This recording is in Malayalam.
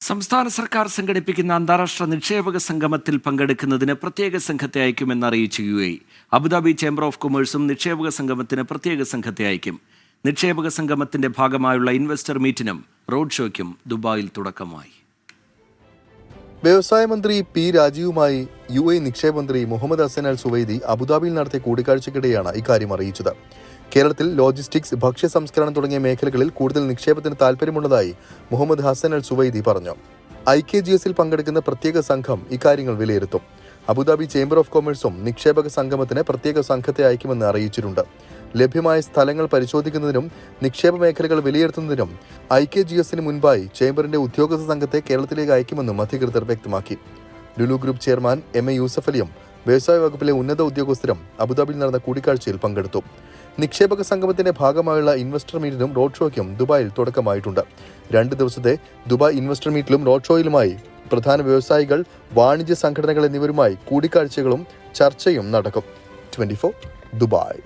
സംസ്ഥാന സർക്കാർ സംഘടിപ്പിക്കുന്ന അന്താരാഷ്ട്ര നിക്ഷേപക സംഗമത്തിൽ പങ്കെടുക്കുന്നതിന് പ്രത്യേക സംഘത്തെ അയക്കുമെന്ന് അറിയിച്ചു UAE. അബുദാബി ചേംബർ ഓഫ് കൊമേഴ്സും നിക്ഷേപക സംഗമത്തിന് പ്രത്യേക സംഘത്തെ അയക്കും. നിക്ഷേപക സംഗമത്തിന്റെ ഭാഗമായുള്ള ഇൻവെസ്റ്റർ മീറ്റിനും റോഡ് ഷോയ്ക്കും ദുബായിൽ തുടക്കമായി. വ്യവസായ മന്ത്രി പി രാജീവുമായി UAE നിക്ഷേപ മന്ത്രി മുഹമ്മദ് ഹസൻ അൽ സുവൈദി അബുദാബിയിൽ നടത്തിയ കൂടിക്കാഴ്ചയ്ക്കിടെയാണ് ഇക്കാര്യം അറിയിച്ചത്. കേരളത്തിൽ ലോജിസ്റ്റിക്സ്, ഭക്ഷ്യ സംസ്കരണം തുടങ്ങിയ മേഖലകളിൽ കൂടുതൽ നിക്ഷേപത്തിന് താൽപര്യമുള്ളതായി മുഹമ്മദ് ഹസൻ അൽ സുവൈദി പറഞ്ഞു. IKGSൽ പങ്കെടുക്കുന്ന പ്രത്യേക സംഘം ഇക്കാര്യങ്ങൾ വിലയിരുത്തും. അബുദാബി ചേംബർ ഓഫ് കൊമേഴ്സും നിക്ഷേപക സംഗമത്തിന് പ്രത്യേക സംഘത്തെ അയക്കുമെന്ന് അറിയിച്ചിട്ടുണ്ട്. ലഭ്യമായ സ്ഥലങ്ങൾ പരിശോധിക്കുന്നതിനും നിക്ഷേപ മേഖലകൾ വിലയിരുത്തുന്നതിനും IKGSന് മുൻപായി ചേംബറിന്റെ ഉദ്യോഗസ്ഥ സംഘത്തെ കേരളത്തിലേക്ക് അയക്കുമെന്നും അധികൃതർ വ്യക്തമാക്കി. Lulu group chairman MA Yusuf അലിയും വ്യവസായ വകുപ്പിലെ ഉന്നത ഉദ്യോഗസ്ഥരും അബുദാബിയിൽ നടന്ന കൂടിക്കാഴ്ചയിൽ പങ്കെടുത്തു. നിക്ഷേപക സംഗമത്തിന്റെ ഭാഗമായുള്ള ഇൻവെസ്റ്റർ മീറ്റിനും റോഡ് ഷോയ്ക്കും ദുബായിൽ തുടക്കമായിട്ടുണ്ട്. 2 ദിവസത്തെ ദുബായ് ഇൻവെസ്റ്റർ മീറ്റിലും റോഡ് ഷോയിലുമായി പ്രധാന വ്യവസായികൾ, വാണിജ്യ സംഘടനകൾ എന്നിവരുമായി കൂടിക്കാഴ്ചകളും ചർച്ചയും നടക്കും. 24 ദുബായ്.